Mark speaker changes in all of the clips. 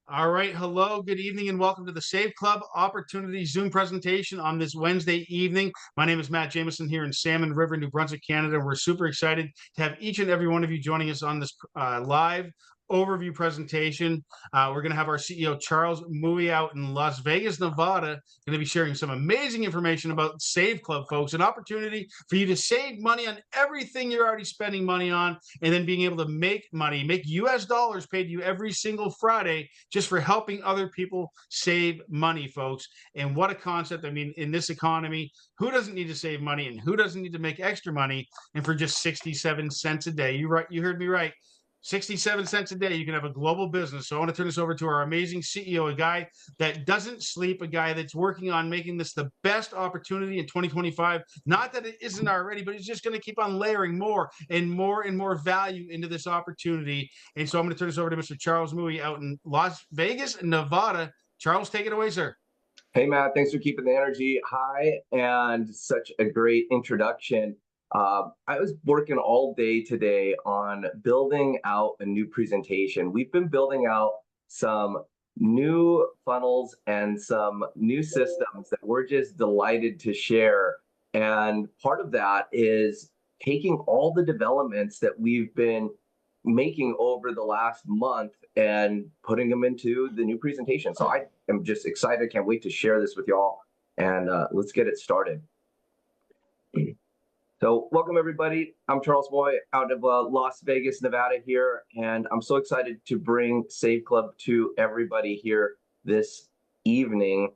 Speaker 1: All right. Hello, good evening, and welcome to the Save Club Opportunity Zoom presentation on this Wednesday evening. My name is Matt Jameson here in Salmon River, New Brunswick, Canada. We're super excited to have each and every one of you joining us on this live overview presentation. We're going to have our CEO, Charles Mui, out in Las Vegas, Nevada, going to be sharing some amazing information about Save Club, folks, an opportunity for you to save money on everything you're already spending money on, and then being able to make money, make US dollars paid to you every single Friday just for helping other people save money, folks. And what a concept. I mean, in this economy, who doesn't need to save money and who doesn't need to make extra money? And for just 67 cents a day, you heard me right. 67 cents a day, you can have a global business. So I want to turn this over to our amazing CEO, a guy that doesn't sleep, a guy that's working on making this the best opportunity in 2025. Not that it isn't already, but he's just going to keep on layering more and more and more value into this opportunity. And so I'm going to turn this over to Mr. Charles Mui out in Las Vegas, Nevada. Charles, take it away, sir.
Speaker 2: Hey, Matt, thanks for keeping the energy high and such a great introduction. I was working all day today on building out a new presentation. We've been building out some new funnels and some new systems that we're just delighted to share. And part of that is taking all the developments that we've been making over the last month and putting them into the new presentation. So I am just excited. Can't wait to share this with y'all. And let's get it started. So welcome, everybody. I'm Charles Moy out of Las Vegas, Nevada here. And I'm so excited to bring Save Club to everybody here this evening.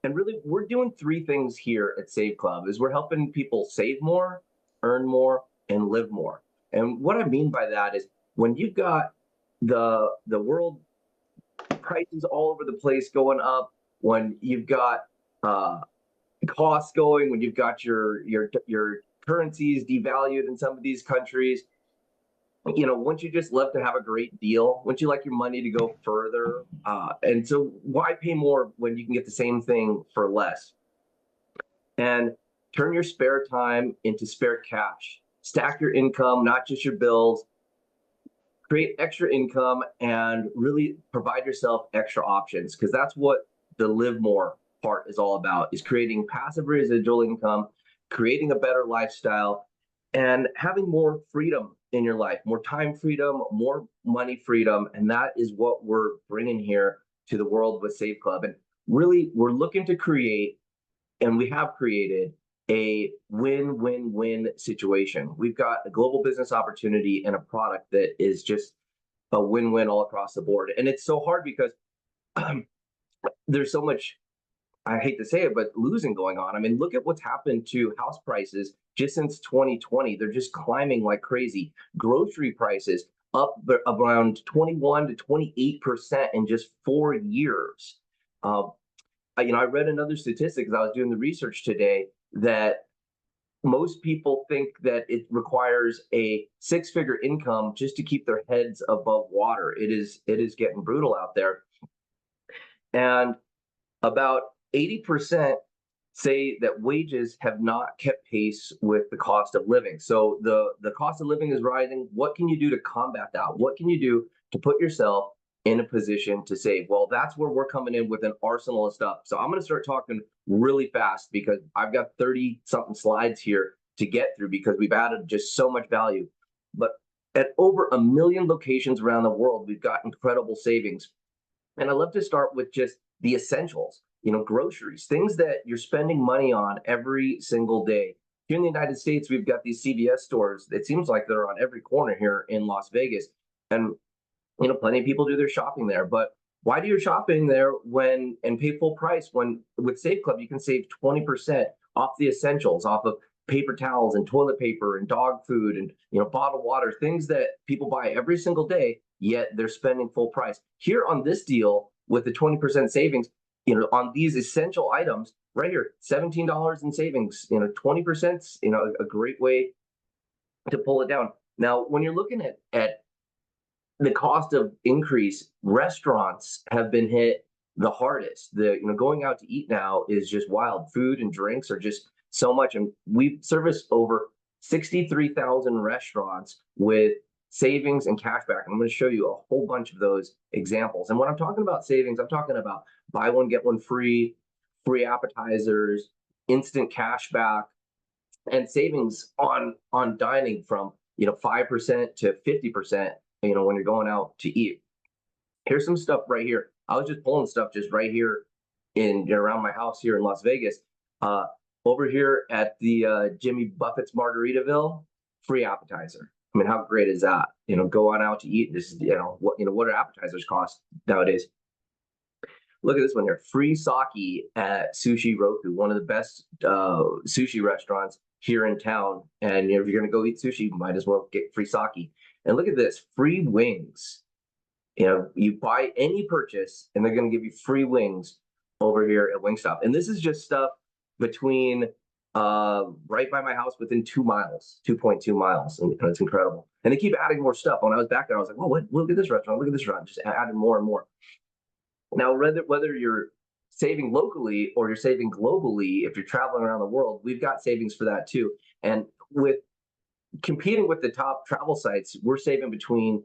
Speaker 2: And really, we're doing three things here at Save Club. Is we're helping people save more, earn more, and live more. And what I mean by that is when you've got the world prices all over the place going up, when you've got costs going, when you've got your currencies devalued in some of these countries, you know, wouldn't you just love to have a great deal? Wouldn't you like your money to go further? And so why pay more when you can get the same thing for less? And turn your spare time into spare cash. Stack your income, not just your bills. Create extra income and really provide yourself extra options, because that's what the live more part is all about, is creating passive residual income, creating a better lifestyle, and having more freedom in your life, more time freedom, more money freedom. And that is what we're bringing here to the world with Save Club. And really, we're looking to create, and we have created, a win-win-win situation. We've got a global business opportunity and a product that is just a win-win all across the board. And it's so hard because there's so much, I hate to say it, but losing going on. I mean, look at what's happened to house prices just since 2020. They're just climbing like crazy. Grocery prices up around 21 to 28% in just 4 years. I read another statistic as I was doing the research today that most people think that it requires a six-figure income just to keep their heads above water. It is getting brutal out there. And about 80% say that wages have not kept pace with the cost of living. So the cost of living is rising. What can you do to combat that? What can you do to put yourself in a position to save? Well, that's where we're coming in with an arsenal of stuff. So I'm going to start talking really fast because I've got 30 something slides here to get through because we've added just so much value. But at over 1 million locations around the world, we've got incredible savings. And I love to start with just the essentials, groceries, things that you're spending money on every single day. Here in the United States, we've got these CVS stores. It seems like they're on every corner here in Las Vegas. And plenty of people do their shopping there, but why do your shopping there and pay full price when with Save Club you can save 20% off the essentials, off of paper towels and toilet paper and dog food and bottled water, things that people buy every single day, yet they're spending full price. Here on this deal with the 20% savings, on these essential items right here, $17 in savings, 20%, a great way to pull it down. Now, when you're looking at the cost of increase, restaurants have been hit the hardest. Going out to eat now is just wild. Food and drinks are just so much, and we've serviced over 63,000 restaurants with savings and cashback. I'm going to show you a whole bunch of those examples. And when I'm talking about savings, I'm talking about buy one, get one free, free appetizers, instant cashback, and savings on dining from 5% to 50%, when you're going out to eat. Here's some stuff right here. I was just pulling stuff just right here in around my house here in Las Vegas. Over here at the Jimmy Buffett's Margaritaville, free appetizer. I mean, how great is that? Go on out to eat. This is what do appetizers cost nowadays? Look at this one here. Free sake at Sushi Roku, one of the best sushi restaurants here in town. And if you're going to go eat sushi, you might as well get free sake. And look at this, free wings. You buy any purchase, and they're going to give you free wings over here at Wingstop. And this is just stuff between right by my house, within 2 miles, 2.2 miles, and it's incredible. And they keep adding more stuff. When I was back there, I was like, "Oh, look at this restaurant! Look at this restaurant!" Just adding more and more. Now, whether you're saving locally or you're saving globally, if you're traveling around the world, we've got savings for that too. And with competing with the top travel sites, we're saving between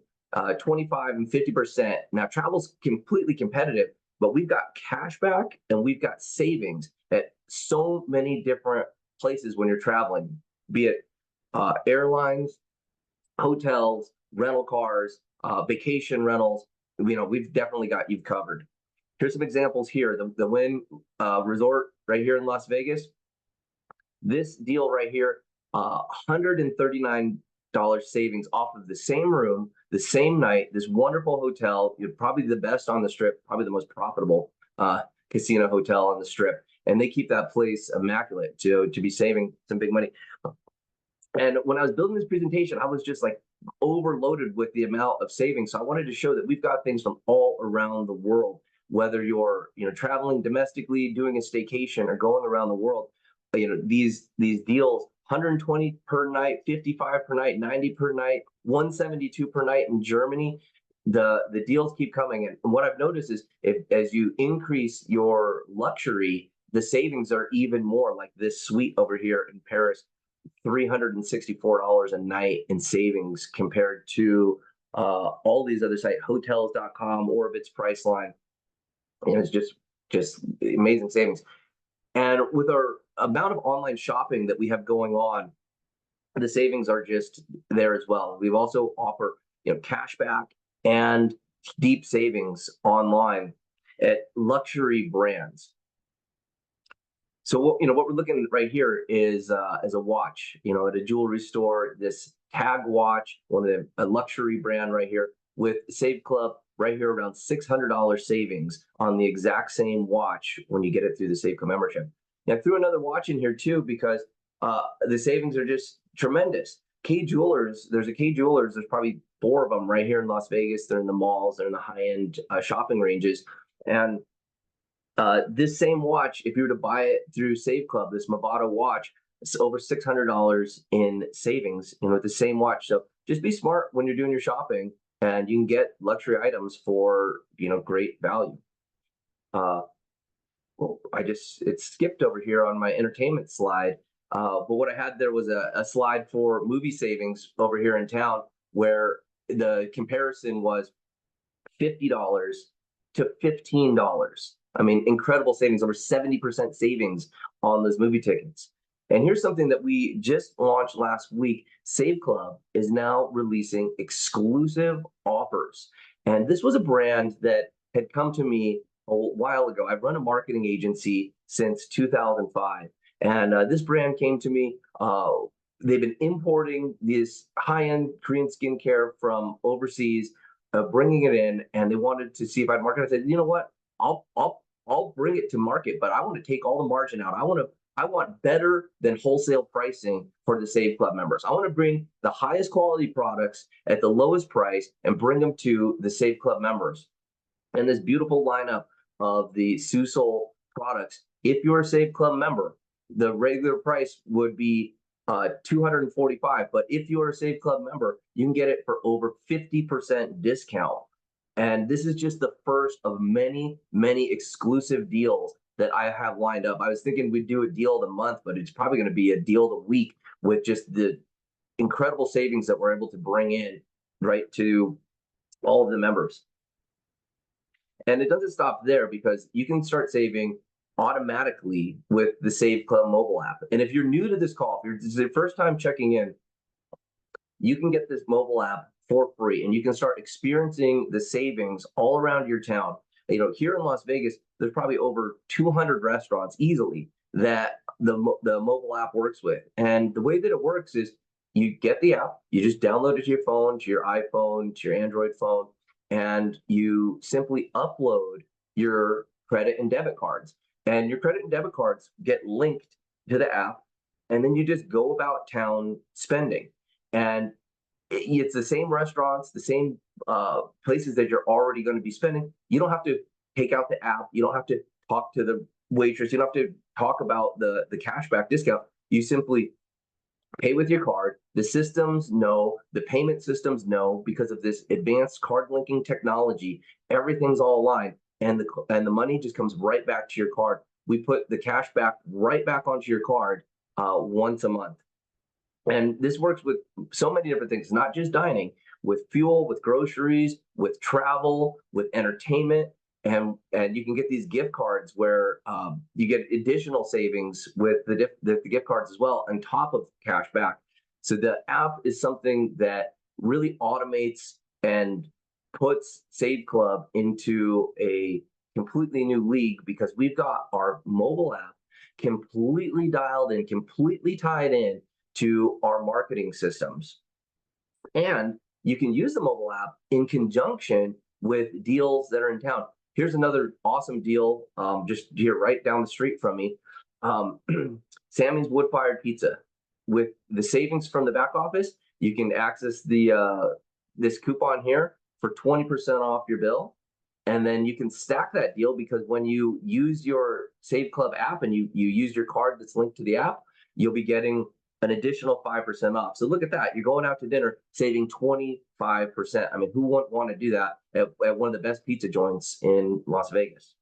Speaker 2: 25 and 50%. Now, travel's completely competitive, but we've got cash back and we've got savings at so many different places when you're traveling, be it airlines, hotels, rental cars, vacation rentals. We've definitely got you covered. Here's some examples here. The Wynn Resort right here in Las Vegas. This deal right here, $139 savings off of the same room, the same night, this wonderful hotel. You're probably the best on the Strip, probably the most profitable casino hotel on the Strip. And they keep that place immaculate to be saving some big money. And when I was building this presentation, I was just like overloaded with the amount of savings. So I wanted to show that we've got things from all around the world, whether you're traveling domestically, doing a staycation, or going around the world. These deals, 120 per night, 55 per night, 90 per night, 172 per night in Germany. The deals keep coming. And what I've noticed is as you increase your luxury, the savings are even more. Like this suite over here in Paris, $364 a night in savings compared to all these other sites, hotels.com, Orbitz, Priceline. It's just amazing savings. And with our amount of online shopping that we have going on, the savings are just there as well. We've also offer cash back and deep savings online at luxury brands. So what we're looking at right here is a watch. At a jewelry store, this Tag watch, a luxury brand right here, with Save Club right here, around $600 savings on the exact same watch when you get it through the Save Club membership. Now, I threw another watch in here too because the savings are just tremendous. K Jewelers, there's probably 4 of them right here in Las Vegas. They're in the malls, they're in the high-end shopping ranges. And this same watch, if you were to buy it through Save Club, this Movado watch, it's over $600 in savings, with the same watch. So just be smart when you're doing your shopping, and you can get luxury items for great value. Well, it skipped over here on my entertainment slide. But what I had there was a slide for movie savings over here in town, where the comparison was $50 to $15. I mean, incredible savings, over 70% savings on those movie tickets. And here's something that we just launched last week. Save Club is now releasing exclusive offers. And this was a brand that had come to me a while ago. I've run a marketing agency since 2005. And this brand came to me. They've been importing this high-end Korean skincare from overseas, bringing it in, and they wanted to see if I'd market. I said, you know what? I'll bring it to market, but I want to take all the margin out. I want better than wholesale pricing for the Save Club members. I want to bring the highest quality products at the lowest price and bring them to the Save Club members. And this beautiful lineup of the Susol products, if you're a Save Club member, the regular price would be $245, but if you're a Save Club member, you can get it for over 50% discount. And this is just the first of many, many exclusive deals that I have lined up. I was thinking we'd do a deal of the month, but it's probably going to be a deal of the week with just the incredible savings that we're able to bring in right, to all of the members. And it doesn't stop there, because you can start saving automatically with the Save Club mobile app. And if you're new to this call, if this is your first time checking in, you can get this mobile app for free, and you can start experiencing the savings all around your town. Here in Las Vegas, there's probably over 200 restaurants easily that the mobile app works with. And the way that it works is you get the app, you just download it to your phone, to your iPhone, to your Android phone, and you simply upload your credit and debit cards. And your credit and debit cards get linked to the app, and then you just go about town spending. And it's the same restaurants, the same places that you're already going to be spending. You don't have to take out the app. You don't have to talk to the waitress. You don't have to talk about the cashback discount. You simply pay with your card. The systems know, the payment systems know, because of this advanced card linking technology, everything's all aligned, and the money just comes right back to your card. We put the cash back right back onto your card once a month. And this works with so many different things, not just dining, with fuel, with groceries, with travel, with entertainment. And you can get these gift cards where you get additional savings with the gift cards as well, on top of cash back. So the app is something that really automates and puts Save Club into a completely new league, because we've got our mobile app completely dialed in, completely tied in to our marketing systems. And you can use the mobile app in conjunction with deals that are in town. Here's another awesome deal, just here right down the street from me. Sammy's Wood-Fired Pizza. With the savings from the back office, you can access this coupon here for 20% off your bill. And then you can stack that deal, because when you use your Save Club app and you use your card that's linked to the app, you'll be getting an additional 5% off. So look at that. You're going out to dinner, saving 25%. I mean, who wouldn't want to do that at one of the best pizza joints in Las Vegas?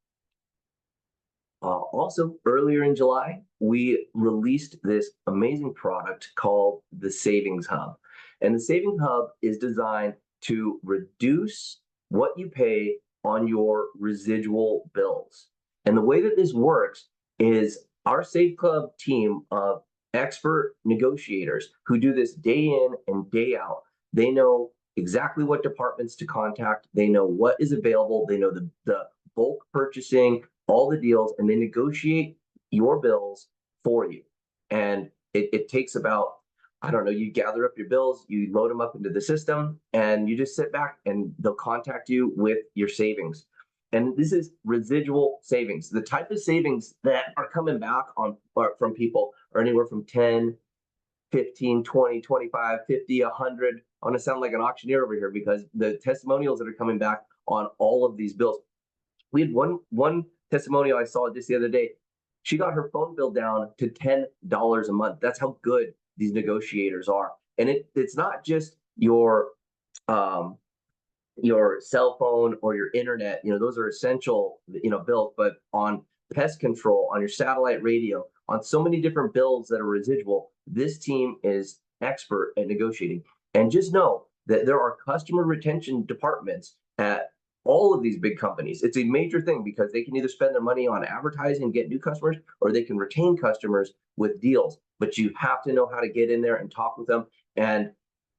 Speaker 2: Also, earlier in July, we released this amazing product called the Savings Hub. And the Savings Hub is designed to reduce what you pay on your residual bills. And the way that this works is our Save Club team of expert negotiators who do this day in and day out, they know exactly what departments to contact. They know what is available. They know the bulk purchasing, all the deals, and they negotiate your bills for you. And it takes about, I don't know, you gather up your bills, you load them up into the system, and you just sit back and they'll contact you with your savings. And this is residual savings. The type of savings that are coming back from people are anywhere from 10, 15, 20, 25, 50, 100. I want to sound like an auctioneer over here, because the testimonials that are coming back on all of these bills. We had one testimonial I saw just the other day. She got her phone bill down to $10 a month. That's how good these negotiators are. And it's not just your cell phone or your internet, those are essential, bills, but on pest control, on your satellite radio, on so many different bills that are residual, this team is expert at negotiating. And just know that there are customer retention departments at all of these big companies. It's a major thing, because they can either spend their money on advertising and get new customers, or they can retain customers with deals. But you have to know how to get in there and talk with them. And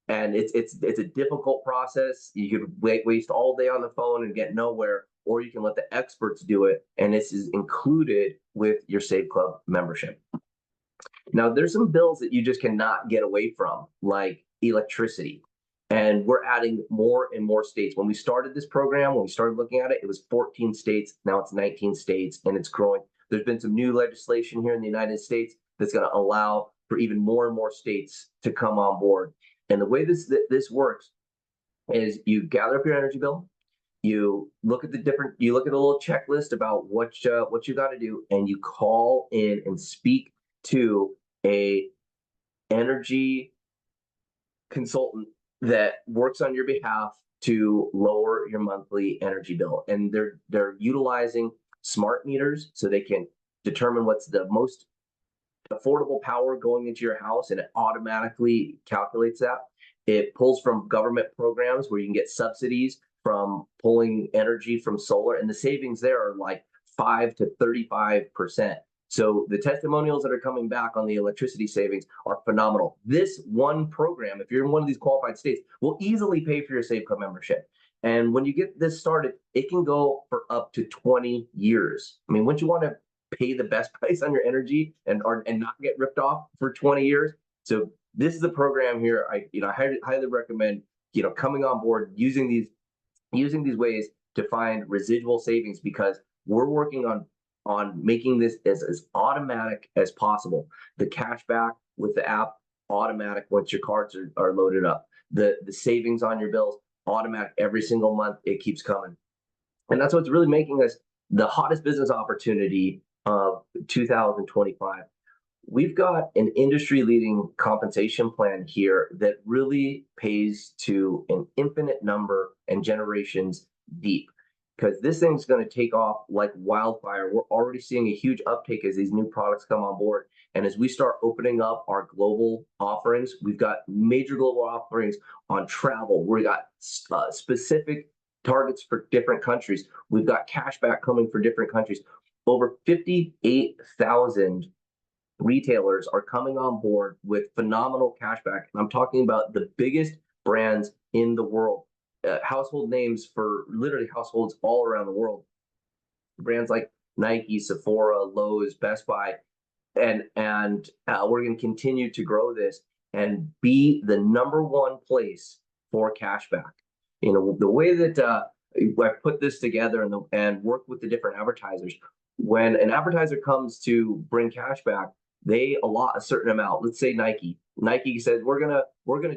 Speaker 2: it's a difficult process. You could waste all day on the phone and get nowhere, or you can let the experts do it. And this is included with your Save Club membership. Now, there's some bills that you just cannot get away from, like electricity. And we're adding more and more states. When we started this program, when we started looking at it, it was 14 states. Now it's 19 states, and it's growing. There's been some new legislation here in the United States that's going to allow for even more and more states to come on board. And the way this works is you gather up your energy bill, you look at a little checklist about what you got to do, and you call in and speak to a energy consultant that works on your behalf to lower your monthly energy bill. And they're utilizing smart meters, so they can determine what's the most affordable power going into your house, and it automatically calculates that. It pulls from government programs where you can get subsidies from pulling energy from solar, and the savings there are like 5 to 35%. So the testimonials that are coming back on the electricity savings are phenomenal. This one program, if you're in one of these qualified states, will easily pay for your Save Club membership. And when you get this started, it can go for up to 20 years. I mean, wouldn't you want to pay the best price on your energy and not get ripped off for 20 years? So this is a program here. I highly recommend coming on board, using these ways to find residual savings, because we're working on making this as automatic as possible. The cash back with the app, automatic once your cards are loaded up. The savings on your bills, automatic every single month. It keeps coming. And that's what's really making us the hottest business opportunity of 2025. We've got an industry-leading compensation plan here that really pays to an infinite number and generations deep, because this thing's going to take off like wildfire. We're already seeing a huge uptake as these new products come on board. And as we start opening up our global offerings, we've got major global offerings on travel. We've got specific targets for different countries. We've got cash back coming for different countries. Over 58,000 retailers are coming on board with phenomenal cashback. And I'm talking about the biggest brands in the world, household names for literally households all around the world. Brands like Nike, Sephora, Lowe's, Best Buy, and we're going to continue to grow this and be the #1 place for cashback. The way that I put this together and work with the different advertisers. When an advertiser comes to bring cash back, they allot a certain amount. Let's say Nike. Nike says we're gonna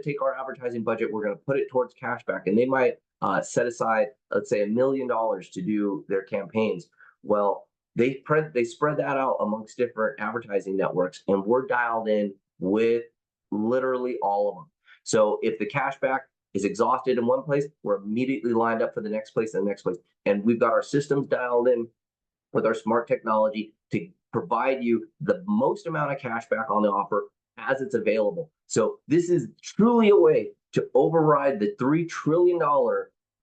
Speaker 2: take our advertising budget, we're gonna put it towards cashback, and they might set aside, let's say, $1 million to do their campaigns. Well, they spread that out amongst different advertising networks, and we're dialed in with literally all of them. So if the cashback is exhausted in one place, we're immediately lined up for the next place and the next place, and we've got our systems dialed in with our smart technology to provide you the most amount of cash back on the offer as it's available. So this is truly a way to override the $3 trillion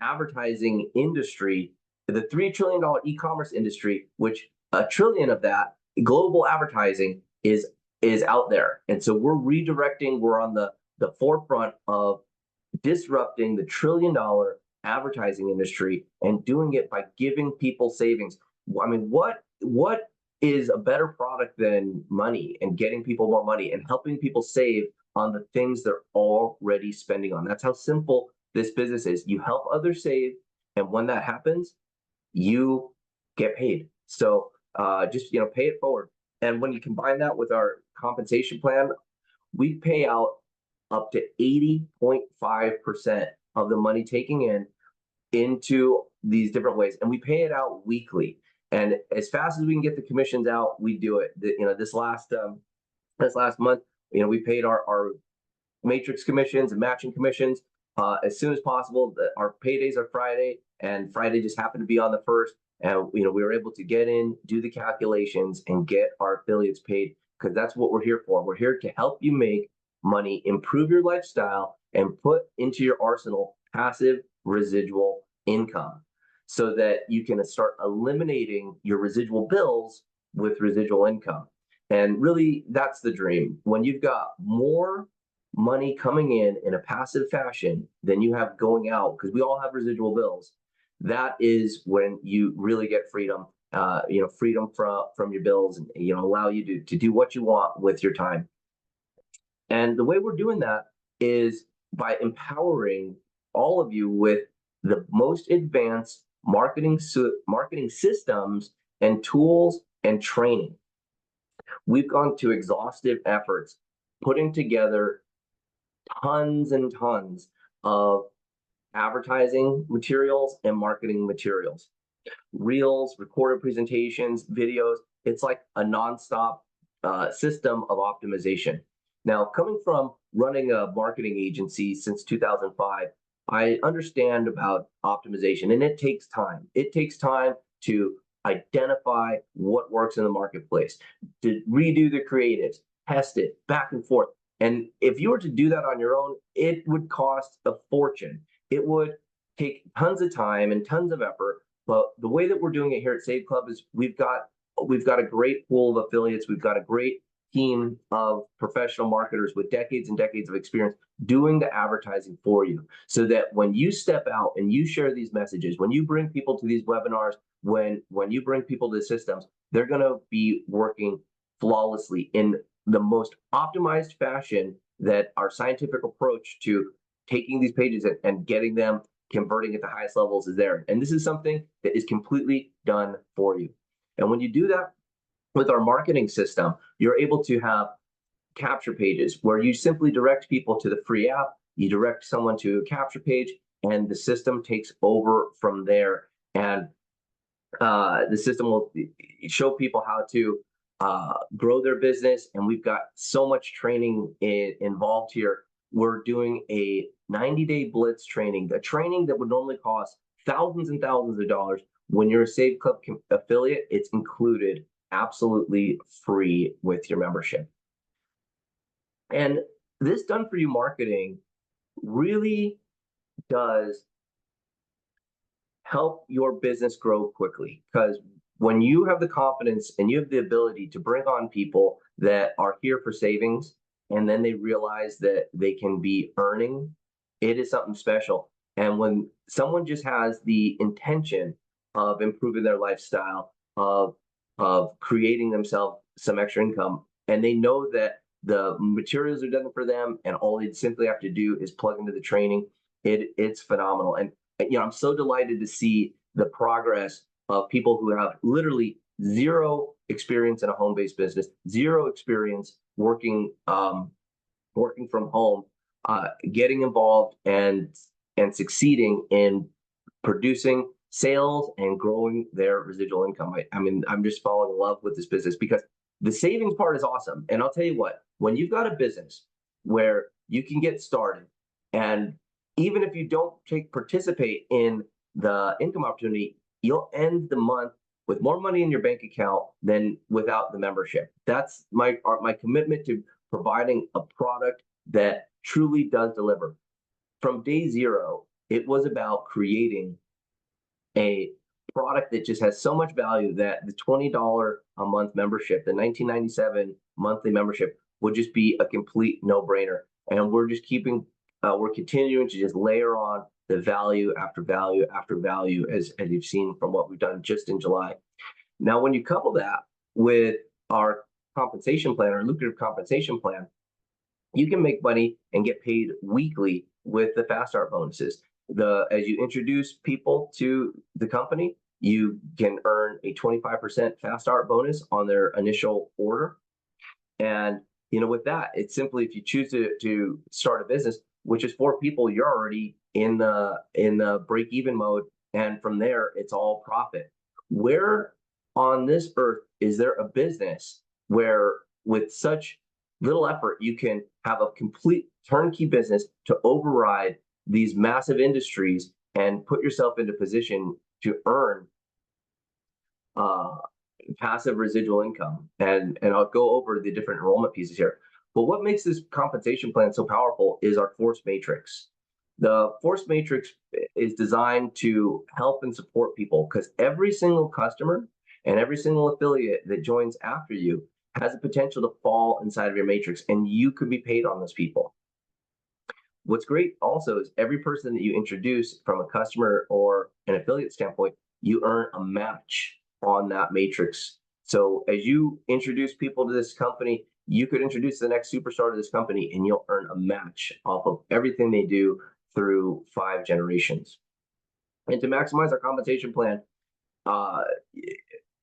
Speaker 2: advertising industry, the $3 trillion e-commerce industry, which $1 trillion of that global advertising is out there. And so we're redirecting, we're on the forefront of disrupting the $1 trillion advertising industry and doing it by giving people savings. I mean, what is a better product than money and getting people more money and helping people save on the things they're already spending on? That's how simple this business is. You help others save, and when that happens, you get paid. So just pay it forward. And when you combine that with our compensation plan, we pay out up to 80.5% of the money taking into these different ways, and we pay it out weekly. And as fast as we can get the commissions out, we do it. This last month, we paid our matrix commissions and matching commissions as soon as possible. Our paydays are Friday, and Friday just happened to be on the 1st. And we were able to get in, do the calculations, and get our affiliates paid, because that's what we're here for. We're here to help you make money, improve your lifestyle, and put into your arsenal passive residual income, so that you can start eliminating your residual bills with residual income. And really, that's the dream. When you've got more money coming in a passive fashion than you have going out, because we all have residual bills, that is when you really get freedom, freedom from your bills, and allow you to do what you want with your time. And the way we're doing that is by empowering all of you with the most advanced marketing systems and tools and training. We've gone to exhaustive efforts putting together tons and tons of advertising materials and marketing materials, reels, recorded presentations, videos. It's like a nonstop system of optimization. Now, coming from running a marketing agency since 2005, I understand about optimization, and it takes time. It takes time to identify what works in the marketplace, to redo the creatives, test it back and forth. And if you were to do that on your own, it would cost a fortune. It would take tons of time and tons of effort. But the way that we're doing it here at Save Club is we've got a great pool of affiliates. We've got a great team of professional marketers with decades and decades of experience doing the advertising for you, so that when you step out and you share these messages, when you bring people to these webinars, when you bring people to the systems, they're going to be working flawlessly in the most optimized fashion that our scientific approach to taking these pages and getting them converting at the highest levels is there. And this is something that is completely done for you. And when you do that with our marketing system, you're able to have capture pages where you simply direct people to the free app, you direct someone to a capture page, and the system takes over from there. And the system will show people how to grow their business. And we've got so much training involved here. We're doing a 90-day blitz training, a training that would normally cost thousands and thousands of dollars. When you're a Save Club affiliate, it's included absolutely free with your membership. And this done for you marketing really does help your business grow quickly, because when you have the confidence and you have the ability to bring on people that are here for savings, and then they realize that they can be earning, it is something special. And when someone just has the intention of improving their lifestyle, of creating themselves some extra income, and they know that the materials are done for them, and all they simply have to do is plug into the training, it's phenomenal. And I'm so delighted to see the progress of people who have literally zero experience in a home-based business, zero experience working from home, getting involved and succeeding in producing sales and growing their residual income. I mean, I'm just falling in love with this business because the savings part is awesome. And I'll tell you what, when you've got a business where you can get started, and even if you don't participate in the income opportunity, you'll end the month with more money in your bank account than without the membership. That's my commitment to providing a product that truly does deliver. From day zero, it was about creating a product that just has so much value that the $20 a month membership, the $19.97 monthly membership, would just be a complete no-brainer. And we're continuing to just layer on the value after value after value, as you've seen from what we've done just in July. Now, when you couple that with our compensation plan, our lucrative compensation plan, you can make money and get paid weekly with the Fast Start bonuses. As you introduce people to the company, you can earn a 25% Fast Start bonus on their initial order. And with that, it's simply, if you choose to start a business, which is for people, you're already in the break-even mode, and from there, it's all profit. Where on this earth is there a business where, with such little effort, you can have a complete turnkey business to override these massive industries and put yourself into position to earn passive residual income? And I'll go over the different enrollment pieces here. But what makes this compensation plan so powerful is our force matrix. The force matrix is designed to help and support people, because every single customer and every single affiliate that joins after you has the potential to fall inside of your matrix, and you could be paid on those people. What's great also is every person that you introduce from a customer or an affiliate standpoint, you earn a match on that matrix. So as you introduce people to this company, you could introduce the next superstar to this company, and you'll earn a match off of everything they do through 5 generations. And to maximize our compensation plan,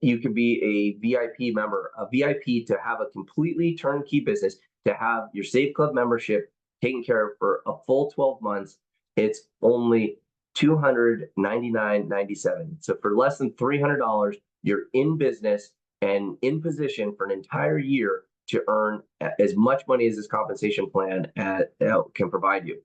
Speaker 2: you can be a VIP member, a VIP to have a completely turnkey business, to have your Save Club membership taken care of for a full 12 months. It's only $299.97. So for less than $300, you're in business and in position for an entire year to earn as much money as this compensation plan can provide you.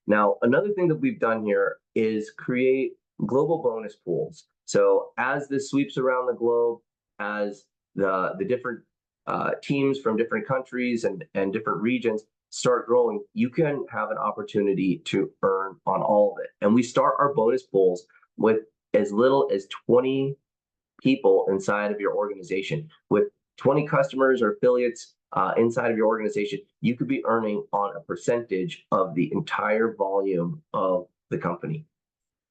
Speaker 2: Now, another thing that we've done here is create global bonus pools. So as this sweeps around the globe, as the different teams from different countries and different regions start growing, you can have an opportunity to earn on all of it. And we start our bonus pools with as little as 20 people inside of your organization. With 20 customers or affiliates inside of your organization, you could be earning on a percentage of the entire volume of the company.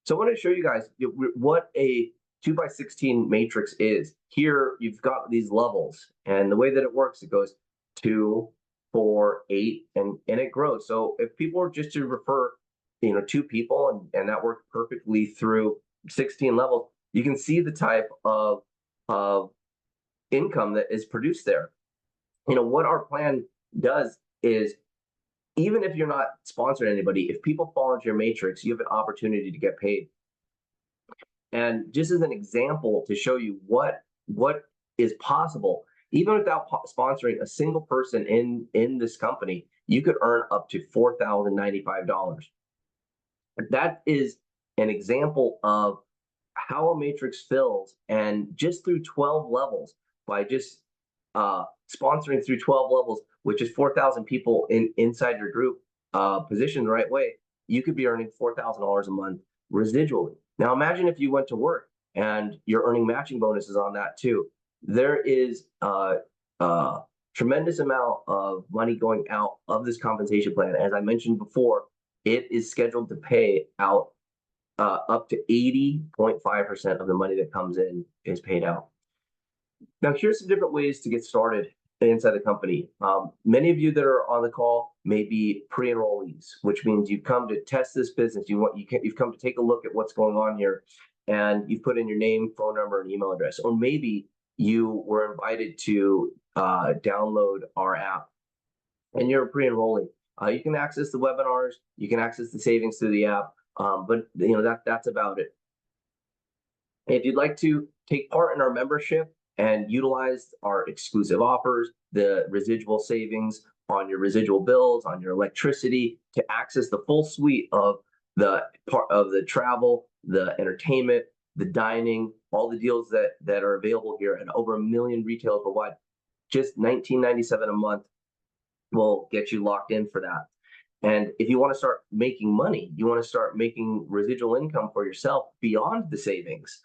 Speaker 2: So I want to show you guys what a 2x16 matrix is. Here you've got these levels, and the way that it works, it goes 2, 4, 8, and it grows. So if people were just to refer, 2 people, and that worked perfectly through 16 levels, you can see the type of income that is produced there. What our plan does is, even if you're not sponsoring anybody, if people fall into your matrix, you have an opportunity to get paid. And just as an example to show you what is possible, even without sponsoring a single person in this company, you could earn up to $4,095. That is an example of how a matrix fills, and just through 12 levels, by just sponsoring through 12 levels, which is 4,000 people inside your group, positioned the right way, you could be earning $4,000 a month residually. Now imagine if you went to work and you're earning matching bonuses on that too. There is a tremendous amount of money going out of this compensation plan. As I mentioned before, it is scheduled to pay out up to 80.5% of the money that comes in is paid out. Now, here's some different ways to get started inside the company. Many of you that are on the call may be pre-enrollees, which means you've come to test this business. You've come to take a look at what's going on here, and you've put in your name, phone number, and email address. Or maybe you were invited to download our app, and you're a pre-enrollee. You can access the webinars, you can access the savings through the app, but that's about it. If you'd like to take part in our membership and utilize our exclusive offers, the residual savings on your residual bills, on your electricity, to access the full suite of the travel, the entertainment, the dining, all the deals that are available here, and over 1 million retailers worldwide, just $19.97 a month will get you locked in for that. And if you want to start making money, you want to start making residual income for yourself beyond the savings,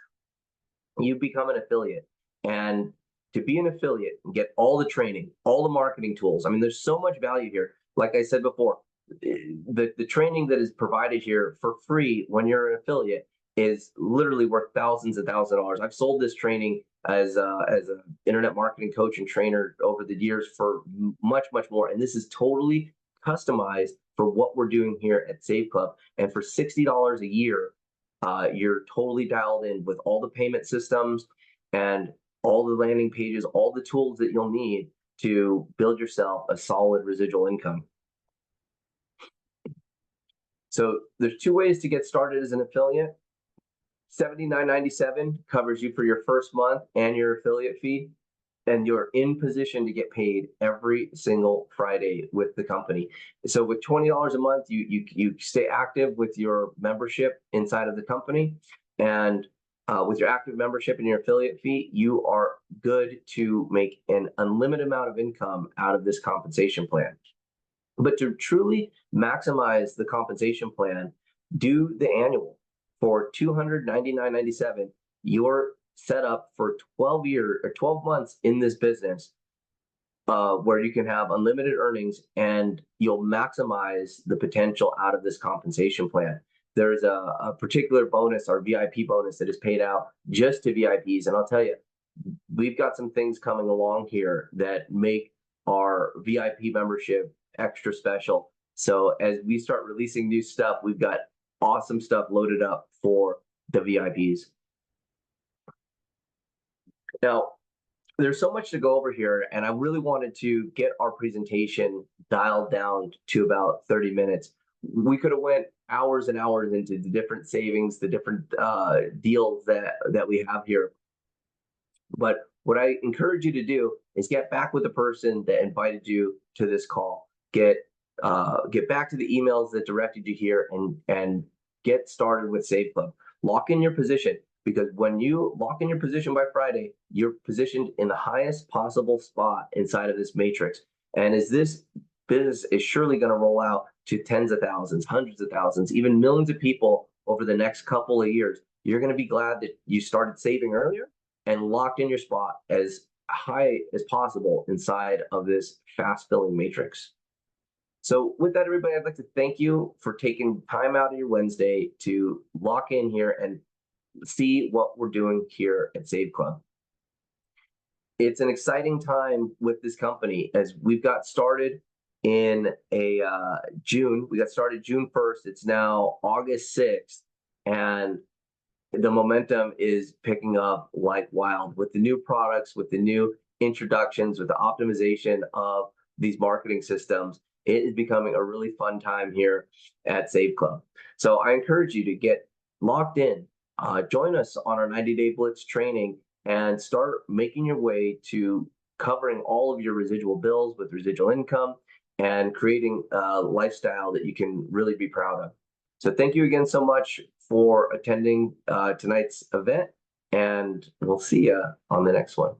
Speaker 2: you become an affiliate. And to be an affiliate and get all the training, all the marketing tools, I mean, there's so much value here. Like I said before, the training that is provided here for free when you're an affiliate is literally worth thousands and thousands of dollars. I've sold this training as an internet marketing coach and trainer over the years for much, much more. And this is totally customized for what we're doing here at Save Club. And for $60 a year, you're totally dialed in with all the payment systems and all the landing pages, all the tools that you'll need to build yourself a solid residual income. So there's 2 ways to get started as an affiliate. $79.97 covers you for your first month and your affiliate fee, and you're in position to get paid every single Friday with the company. So with $20 a month, you stay active with your membership inside of the company, and with your active membership and your affiliate fee, you are good to make an unlimited amount of income out of this compensation plan. But to truly maximize the compensation plan, do the annual. For $299.97, you're set up for 12 months in this business, where you can have unlimited earnings, and you'll maximize the potential out of this compensation plan. There's a particular bonus, our VIP bonus, that is paid out just to VIPs. And I'll tell you, we've got some things coming along here that make our VIP membership extra special. So as we start releasing new stuff, we've got awesome stuff loaded up for the VIPs. Now, there's so much to go over here, and I really wanted to get our presentation dialed down to about 30 minutes. We could have went hours and hours into the different savings, the different deals that we have here. But what I encourage you to do is get back with the person that invited you to this call. Get back to the emails that directed you here, and get started with Save Club. Lock in your position. because when you lock in your position by Friday, you're positioned in the highest possible spot inside of this matrix. And as this business is surely going to roll out to tens of thousands, hundreds of thousands, even millions of people over the next couple of years, you're going to be glad that you started saving earlier and locked in your spot as high as possible inside of this fast filling matrix. So with that, everybody, I'd like to thank you for taking time out of your Wednesday to lock in here and see what we're doing here at Save Club. It's an exciting time with this company as we've got started in June. We got started June 1st. It's now August 6th, and the momentum is picking up like wild with the new products, with the new introductions, with the optimization of these marketing systems. It is becoming a really fun time here at Save Club. So I encourage you to get locked in. Join us on our 90-day Blitz training and start making your way to covering all of your residual bills with residual income and creating a lifestyle that you can really be proud of. So thank you again so much for attending tonight's event, and we'll see you on the next one.